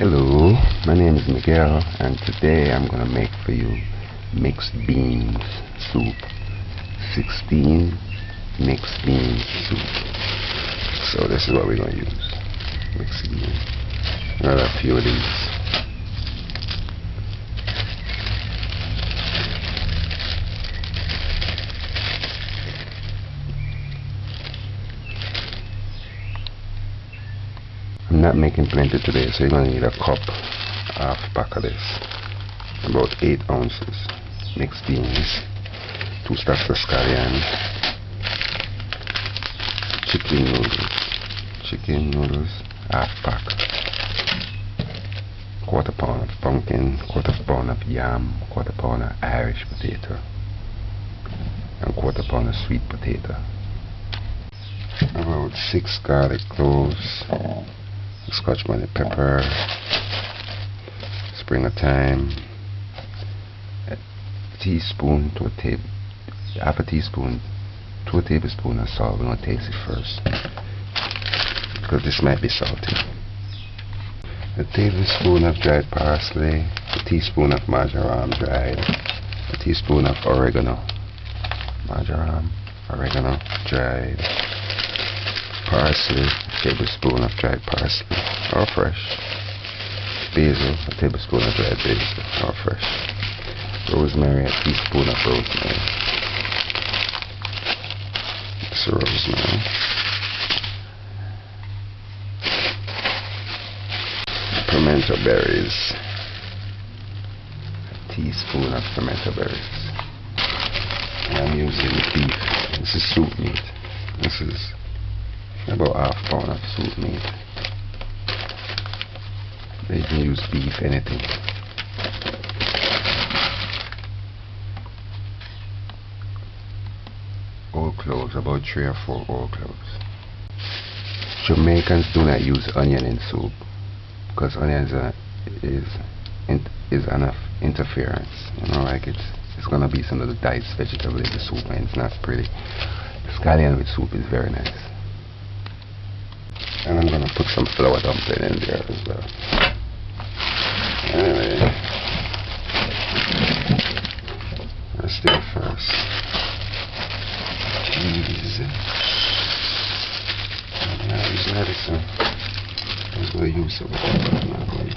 Hello, my name is Miguel, and today I'm going to make for you mixed beans soup. 16 mixed bean soup. So this is what we're going to use. Mixed beans. Another few of these. I'm not making plenty today, so you're going to need a cup, half pack of this. About 8 ounces. Mixed beans. 2 stacks of scallion. Chicken noodles, half pack. Quarter pound of pumpkin, quarter pound of yam, quarter pound of Irish potato, and quarter pound of sweet potato. About 6 garlic cloves. Scotch bonnet pepper, spring of thyme, a teaspoon to a table, half a teaspoon to a tablespoon of salt. We're going to taste it first because this might be salty. A tablespoon of dried parsley, a teaspoon of marjoram dried, a teaspoon of oregano, dried, parsley, a tablespoon of dried parsley or fresh, basil, a tablespoon of dried basil or fresh, rosemary, a teaspoon of rosemary. This is rosemary. Pimento berries, a teaspoon of pimento berries. And I'm using beef. This is soup meat. This is about half pound of soup meat. You can use beef, anything. Whole cloves, about 3 or 4 whole cloves. Jamaicans do not use onion in soup because onions is enough interference. You know, like it's gonna be some of the diced vegetable in the soup, and it's not pretty. Scallion with soup is very nice. And I'm going to put some flour dumpling in there as well. Anyway, let's stir first. Cheese. Yeah, use medicine. I was going to use some, but I'm not going to.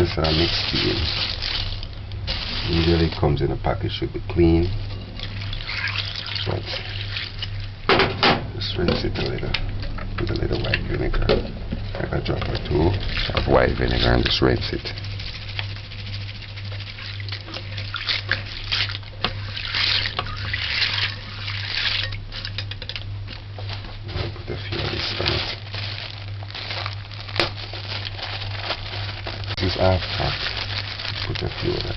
This is mixed beans. Usually it comes in a package, should be clean, but just rinse it a little with a little white vinegar, like a drop or 2 of white vinegar, and just rinse it. I'll put a few of this on it. This is half pack. Put a few of that.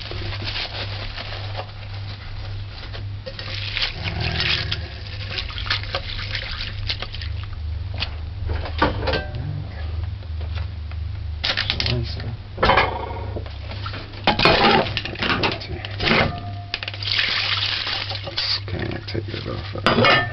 Just kind of take it off of that.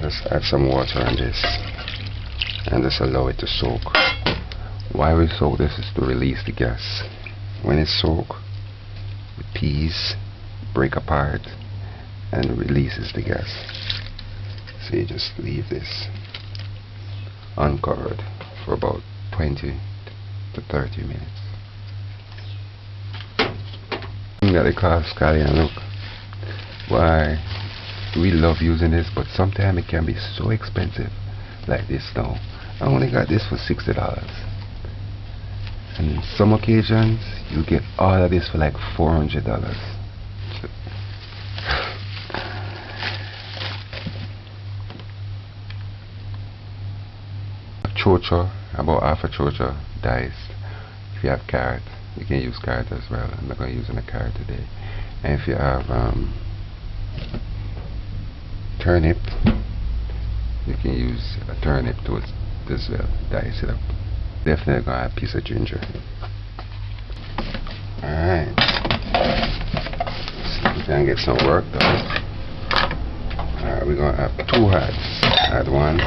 Just add some water on this and just allow it to soak. Why we soak this is to release the gas. When it's soaked, the peas break apart and releases the gas. So you just leave this uncovered for about 20 to 30 minutes. You got the cost, scallion. Look, why? We love using this, but sometimes it can be so expensive. Like this now, I only got this for $60, and some occasions you get all of this for like $400. Chocha, about half a chocha diced. If you have carrot, you can use carrot as well. I'm not going to use any carrot today. And if you have turnip. You can use a turnip toast as well. Dice it up. Definitely gonna add a piece of ginger. Alright. See if we can get some work done. Alright, we're gonna add 2 hearts. Add 1.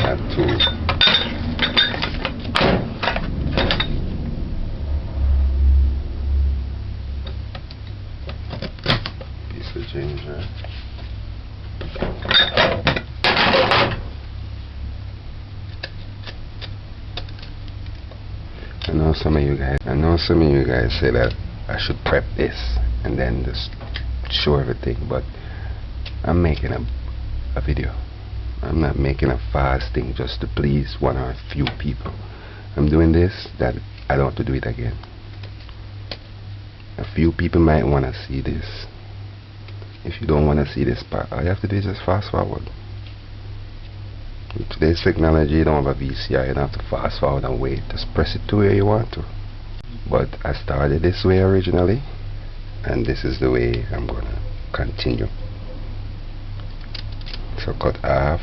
Add 2. Piece of ginger. I know some of you guys say that I should prep this and then just show everything, but I'm making a video. I'm not making a fast thing just to please one or a few people. I'm doing this that I don't have to do it again. A few people might want to see this. If you don't want to see this part, all you have to do is just fast forward. With today's technology, you don't have a VCR, you don't have to fast forward and wait. Just press it to where you want to. But I started this way originally, and this is the way I'm gonna continue. So cut half,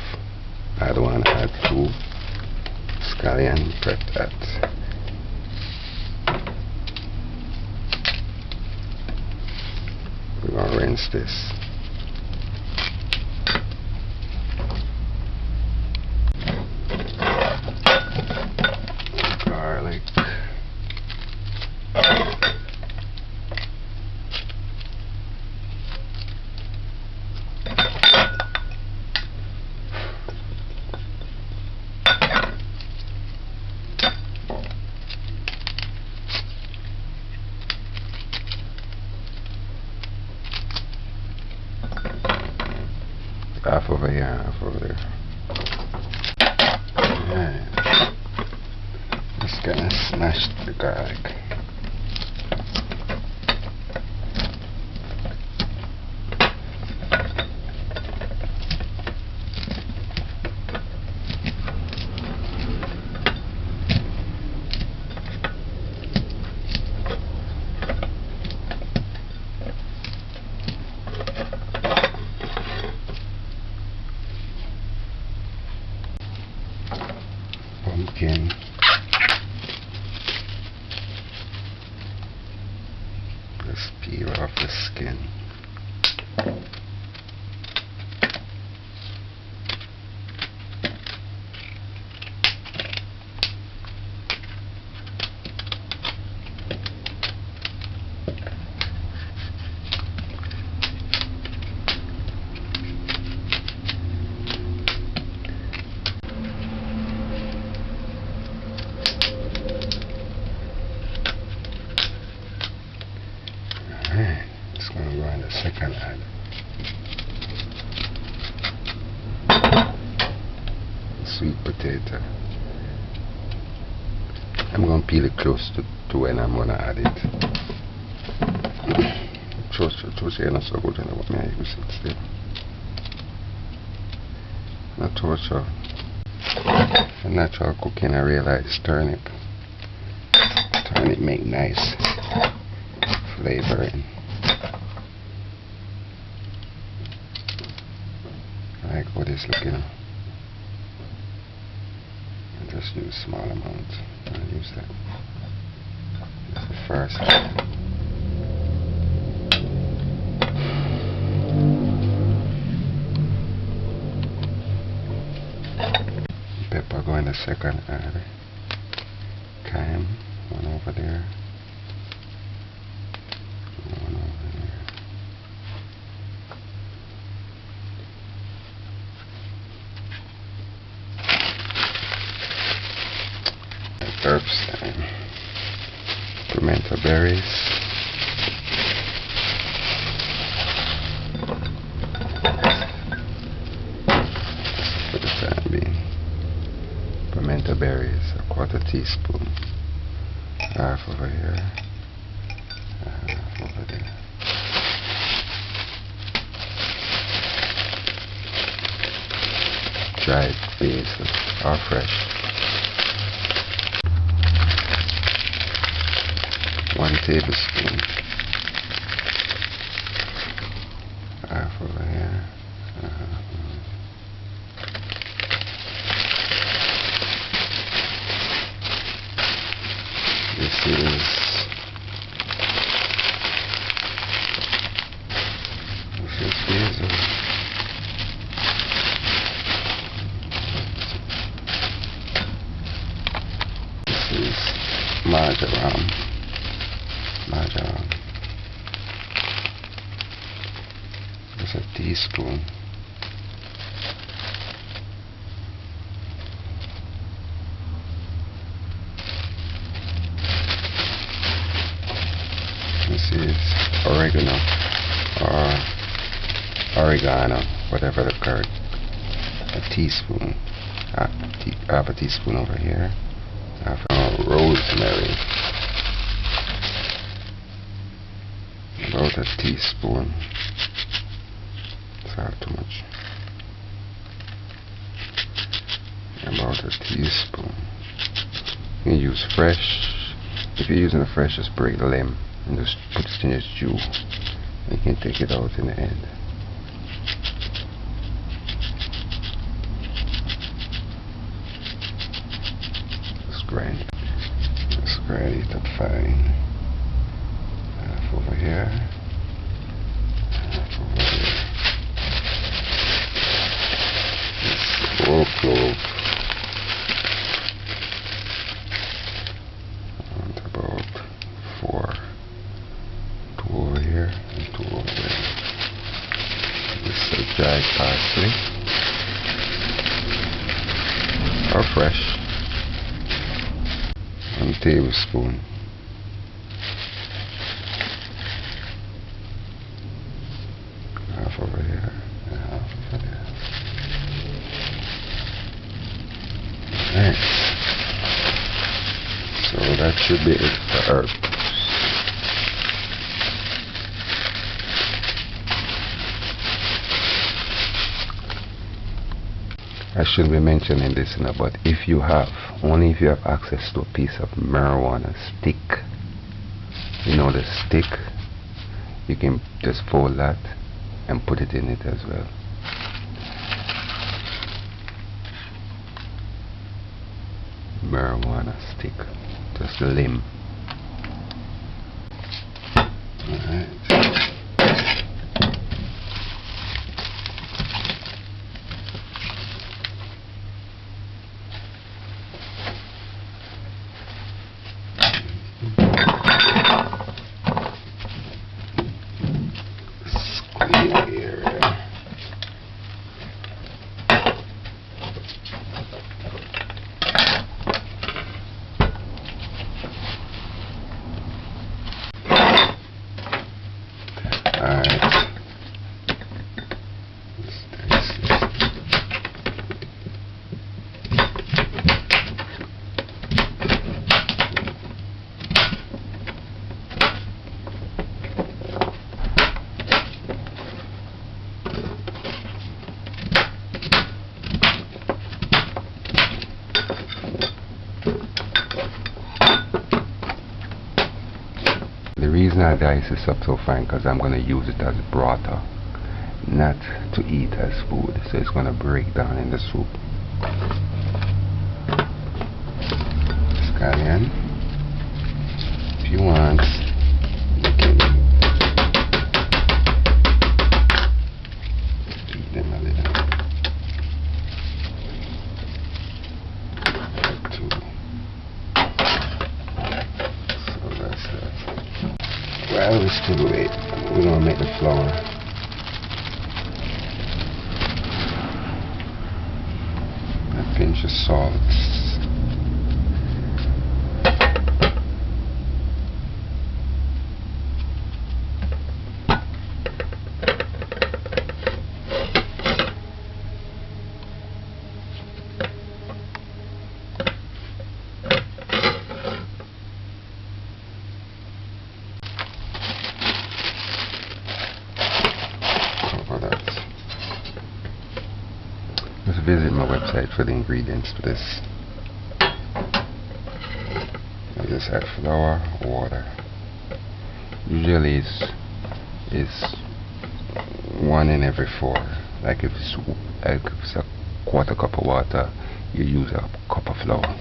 add 1, add 2, scallion, prep that. We're gonna rinse this. Garlic. Half over here, half over there. Alright. Just gonna smash the garlic. Pumpkin. Just peel off the skin. It's going to go in the second add. Sweet potato. I'm going to peel it close to when I'm going to add it. Trust you, not so good, I want me to use it still. Not torture. For natural cooking, I realize turnip make nice flavoring. I like how this looking. I just use small amount. I'll use that. That's the first. Pepper go in the second add. Thyme, one over there. One over there. Herbs, pimento berries, for the time being. Pimento berries, a 1/4 teaspoon, half over here, half over there. Dried basil or fresh. 1 tablespoon, half over here, is basil. This is marjoram. Just a teaspoon. This is oregano or oregano, whatever the correct. A teaspoon. Half a teaspoon over here. Half rosemary. About a teaspoon. It's not too much. About a teaspoon. You can use fresh. If you're using the fresh, just break the limb and just put it in your stew. You can take it out in the end. Just grind it up fine. Half over here. Half over here. This whole clove. And about 4. 2 over here and 2 over there. This is dried parsley. Or fresh. 1 tablespoon. Half over here and half over there. Alright. So that should be it for herbs. I shouldn't be mentioning this now, but only if you have access to a piece of marijuana stick, you know, the stick, you can just fold that and put it in it as well. Marijuana stick, just the limb. Alright. The reason I dice this up so fine because I'm going to use it as broth, not to eat as food, so it's going to break down in the soup. Scallion, if you want, you can eat them a little. So that's that. While we still wait, we're going to make the flour. A pinch of salt. Just visit my website for the ingredients for this. I just add flour, water. Usually it's 1 in every 4. Like if it's a quarter cup of water, you use a cup of flour.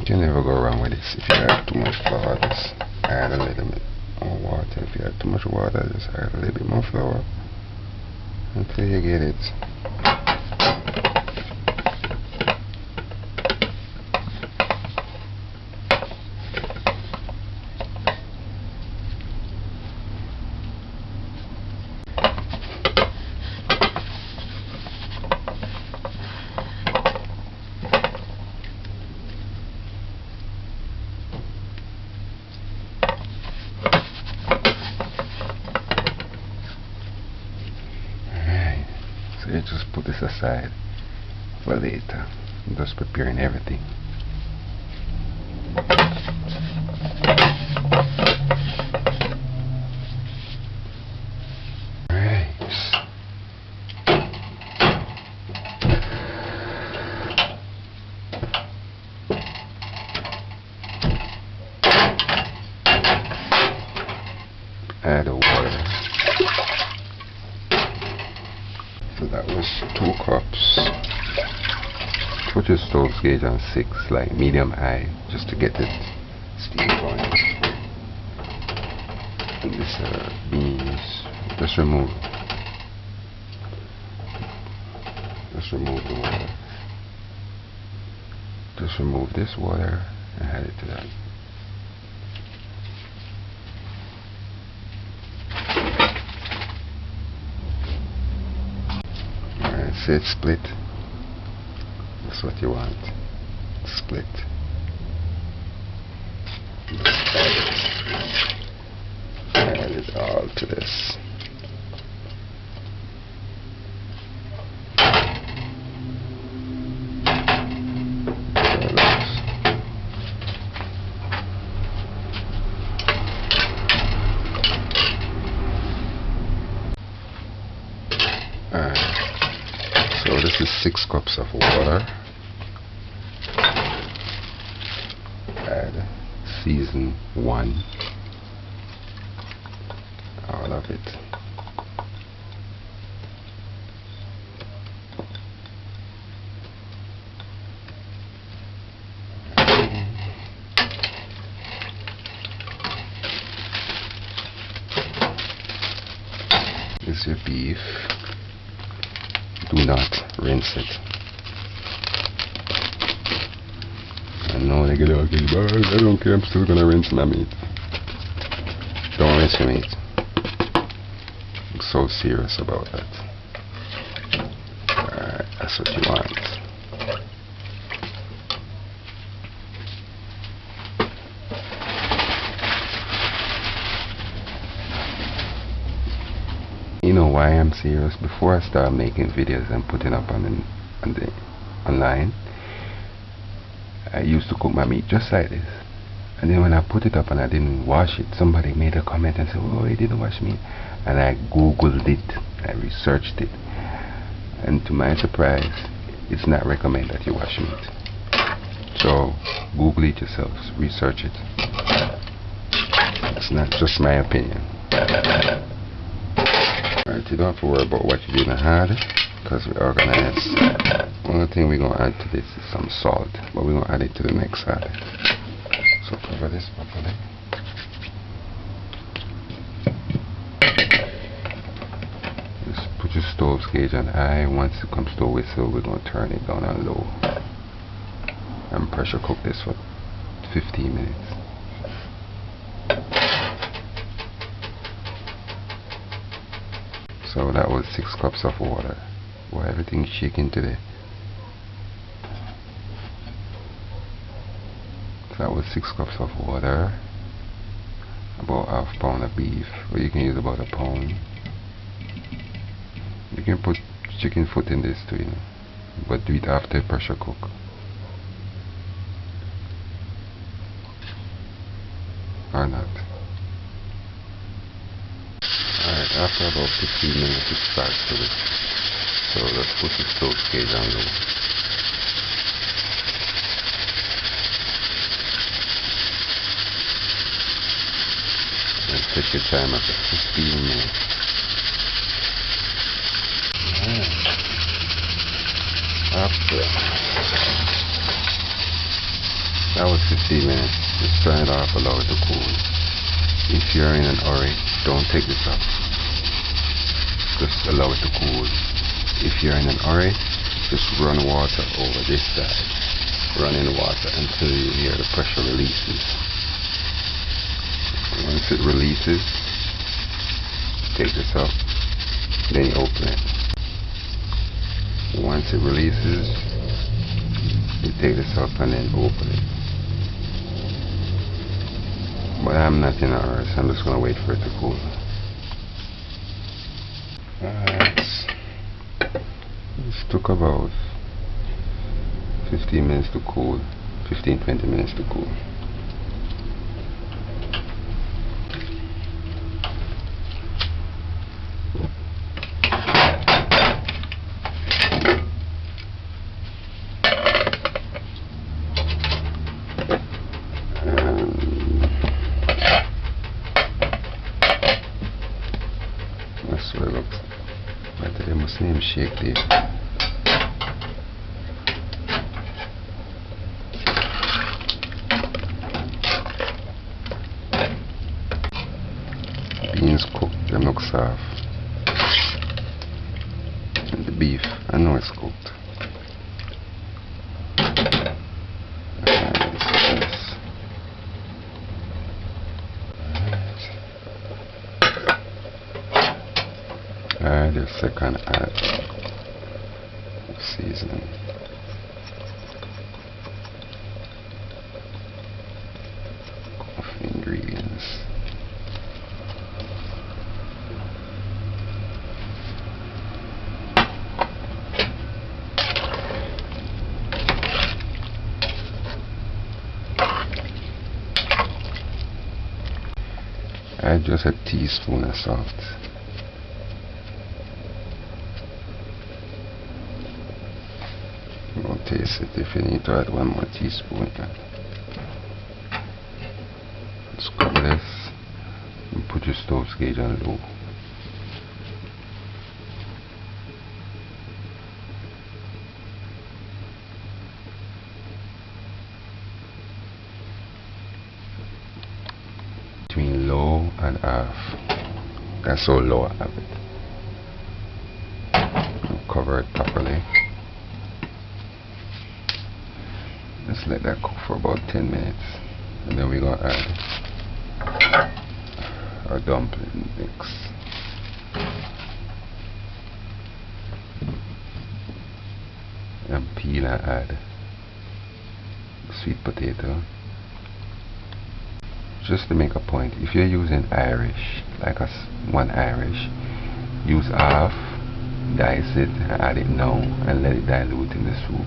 You can never go wrong with this. If you add too much flour, just add a little bit more water. If you add too much water, just add a little bit more flour until you get it. So you just put this aside for later. I'm just preparing everything. Add the water. So that was 2 cups. Put your stove gauge on 6, like medium high, just to get it steam going. And this beans, just remove the water. Just remove this water and add it to that. See it split. That's what you want. Split. Add it all to this. So this is 6 cups of water. Add season 1. All of it. This is your beef. Do not rinse it. I know they get okay, but I don't care, I'm still gonna rinse my meat. Don't rinse your meat. I'm so serious about that. Alright, that's what you want. You know why I'm serious? Before I start making videos and putting up online, I used to cook my meat just like this. And then when I put it up and I didn't wash it, somebody made a comment and said, oh, you didn't wash meat. And I googled it, I researched it, and to my surprise, it's not recommended that you wash meat. So Google it yourselves, research it. It's not just my opinion. Alright, you don't have to worry about what you're doing hard, because we're organized. Only thing we're going to add to this is some salt, but we're going to add it to the next side. So cover this properly. Just put your stove gauge on high. Once it comes to a whistle, we're going to turn it down on low and pressure cook this for 15 minutes. So that was 6 cups of water. Well, everything's shaking today. So that was 6 cups of water, about ½ pound of beef, or you can use about a pound. You can put chicken foot in this too, you know, but do it after pressure cook. Or not. Alright, after about 15 minutes it starts to it. So let's put the stove gauge on low. And set your timer for 15 minutes. After That was 15 minutes. Just turn it off, allow it to cool. If you're in an hurry, don't take this up. Just allow it to cool. If you're in an hurry, just run water over this side. Run in water until you hear the pressure releases. Once it releases, take this up, then you open it. Once it releases, you take this up and then open it. But I'm not in a hurry, so I'm just going to wait for it to cool. This took about 15 minutes to cool. 15-20 minutes to cool. That's what it looks like. But they must name shake there. Beans cooked, them look soft. And the beef, I know it's cooked. Alright, the second add seasoning. Of ingredients. Add just a teaspoon of salt. We'll taste it if you need to add one more teaspoon. Just cover this and put your stove gauge on low. Between low and half. That's how low I have it. I'll cover it properly. Just let that cook for about 10 minutes, and then we're gonna add our dumpling mix. And peel and add sweet potato. Just to make a point, if you're using Irish, like one Irish, use half, dice it, and add it now, and let it dilute in the soup.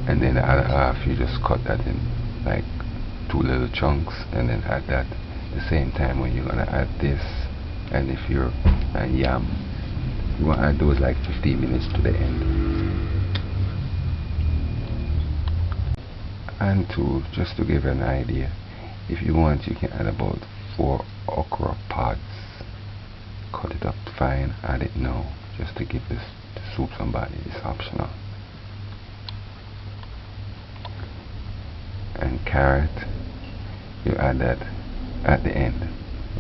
And then the other half, you just cut that in like 2 little chunks, and then add that the same time when you're gonna add this. And if you're yam, you want to add those like 15 minutes to the end. And two, just to give you an idea, if you want, you can add about 4 okra pods. Cut it up fine, add it now, just to give this soup some body. It's optional. And carrot, you add that at the end.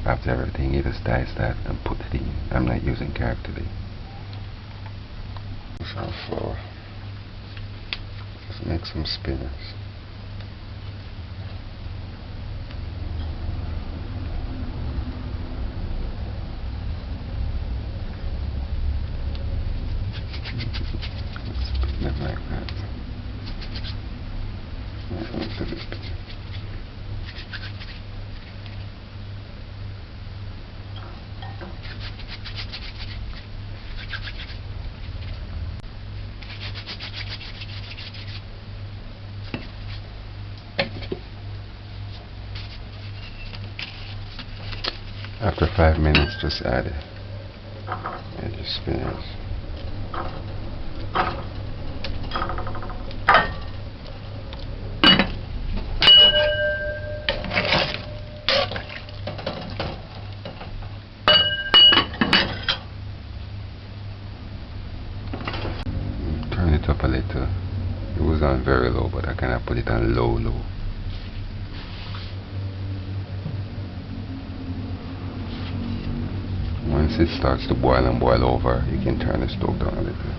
After everything, you just dice that and put it in. I'm not using carrot today. Some flour. Just make some spinners. Spin them like that. After 5 minutes, just add it. Add your spinners. Turn it up a little. It was on very low, but I kind of put it on low. Once it starts to boil and boil over, you can turn the stove down a little.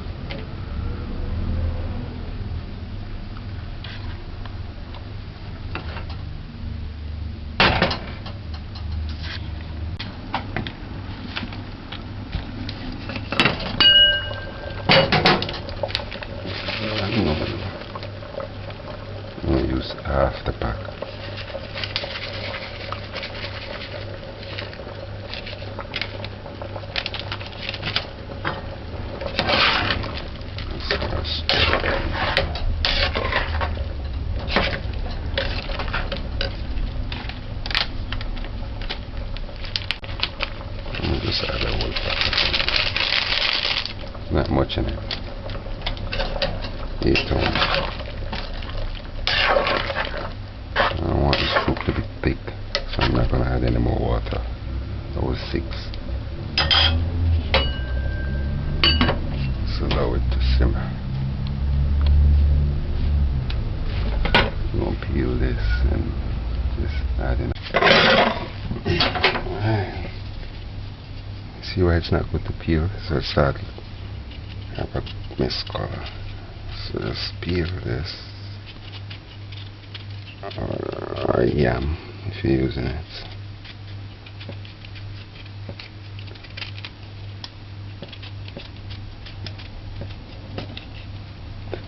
I'm going to use half the pack. Just add a whole pack. Not much in it. 8 ounces. I don't want this soup to be thick, so I'm not going to add any more water. That was 6. So allow it to simmer. I'm going to peel this and just add in. Alright. See why it's not good to peel? So it starts to have a mist color. So just peel this, or yam if you're using it.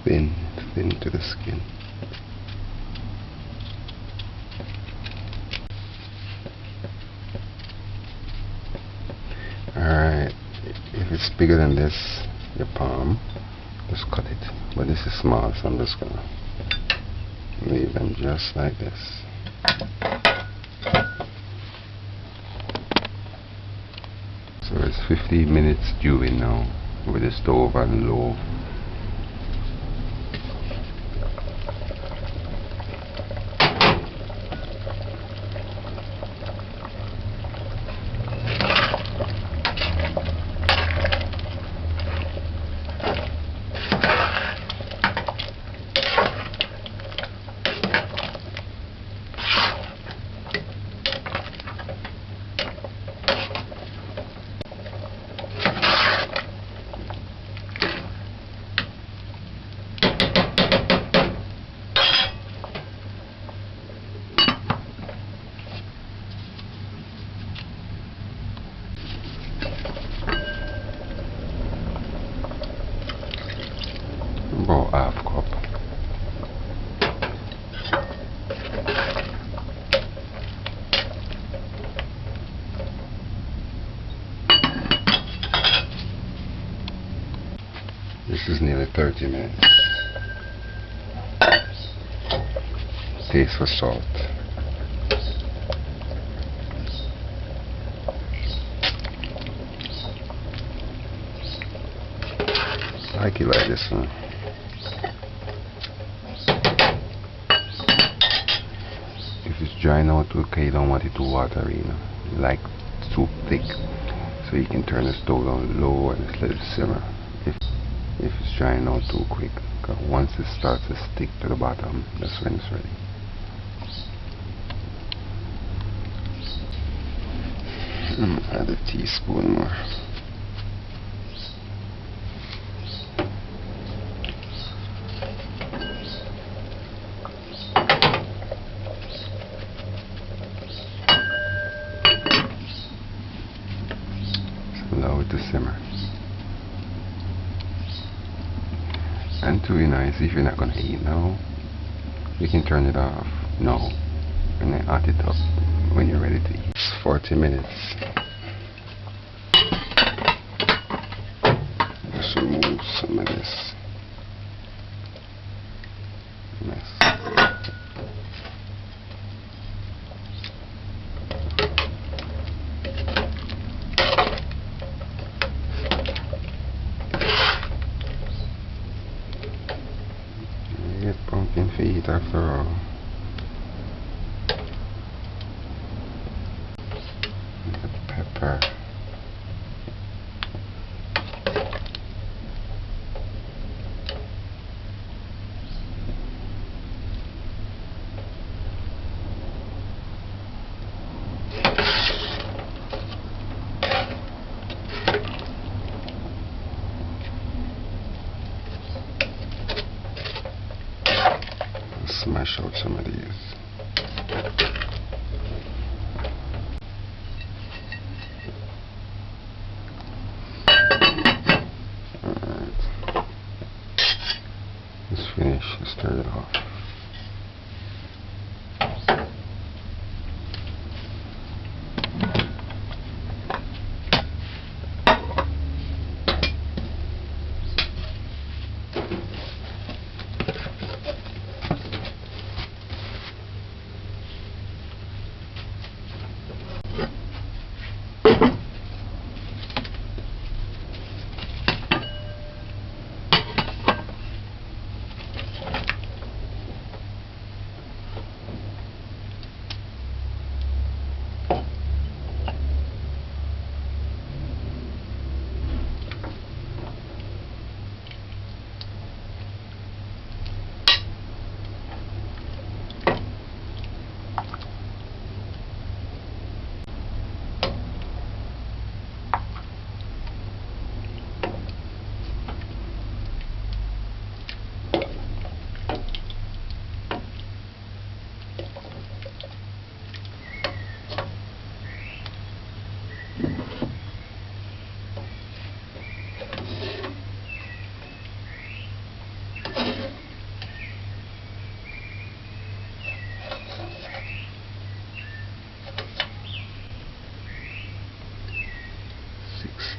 Thin to the skin. Alright, if it's bigger than this, your palm, just cut it. But this is small, so I'm just gonna leave them just like this. So it's 15 minutes stewing now with the stove on low. About half cup. This is nearly 30 minutes. Taste for salt. I like it like this one. If it's drying out okay, you don't want it too watery, you know. You like soup thick, so you can turn the stove down low and just let it simmer. If it's drying out too quick, because once it starts to stick to the bottom, that's when it's ready. Add a teaspoon more. Allow it to simmer. And to be nice, if you're not going to eat now, you can turn it off now and then hot it up when you're ready to eat. It's 40 minutes. Just remove some of this mess. Pumpkin feet after all. The pepper. mash out some of these. Alright. Let's finish. Let's stir it off.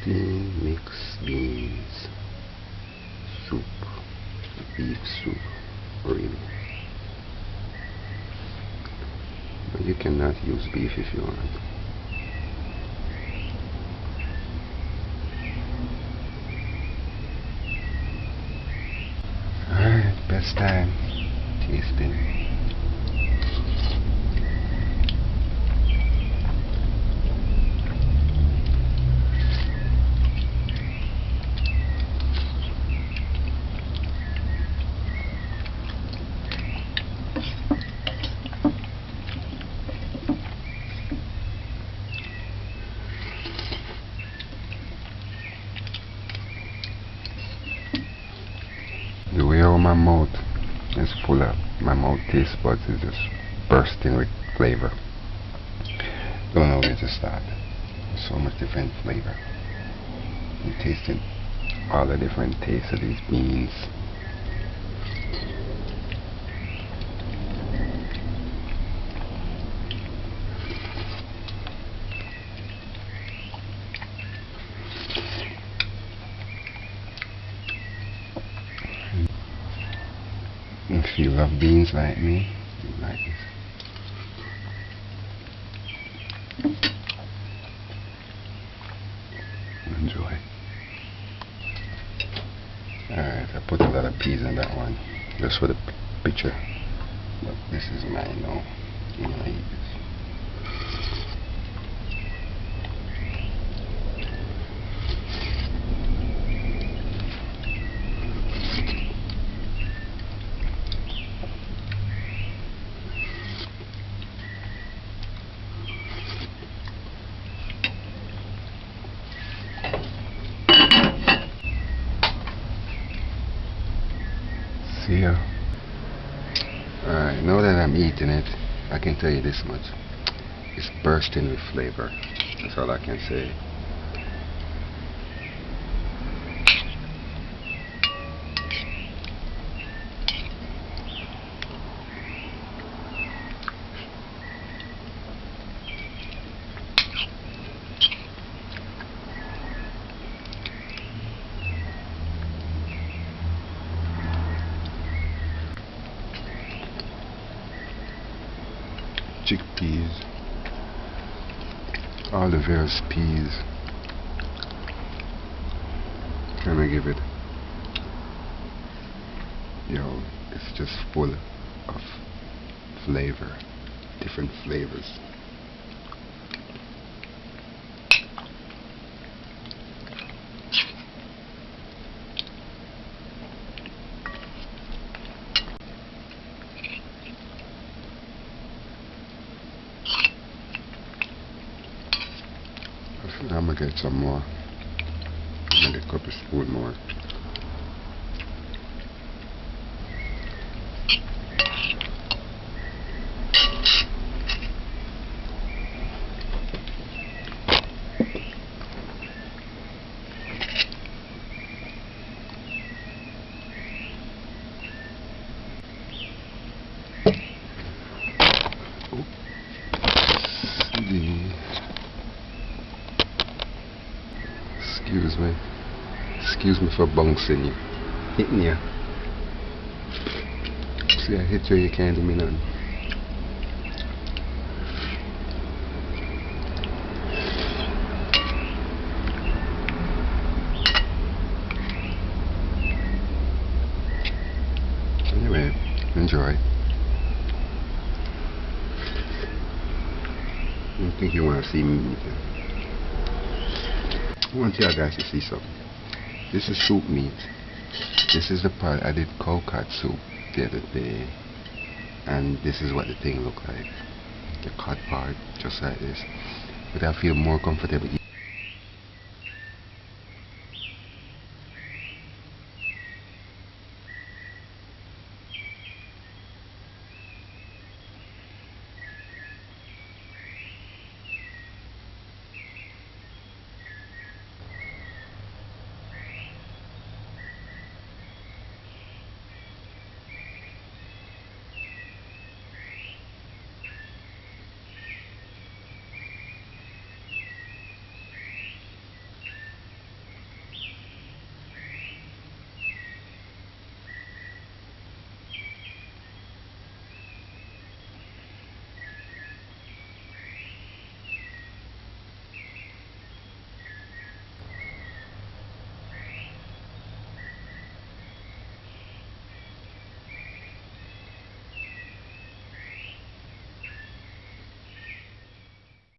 Mixed beans soup, beef soup, really. But you cannot use beef if you want. Alright, best time tasting. The way how my mouth is full up, my mouth taste buds is just bursting with flavor. Don't know where to start. So much different flavor. I'm tasting all the different tastes of these beans. If you love beans like me, you like this. Enjoy. Alright, I put a lot of peas in that one, just for the picture. But this is mine now. I'm gonna eat this. See ya. Alright, now that I'm eating it, I can tell you this much. It's bursting with flavor. That's all I can say. Chickpeas, all the various peas. Can I give it? Yo, it's just full of flavor, different flavors. I'm gonna get some more. I'm gonna get a couple spoon more. Excuse me for bouncing you. Hitting you. See, I hit you, you can't do me none. Anyway, enjoy. I don't think you want to see me eat it. I want you guys to see something. This is soup meat. This is the part I did cold cut soup the other day, and this is what the thing looked like. The cut part, just like this. But I feel more comfortable eating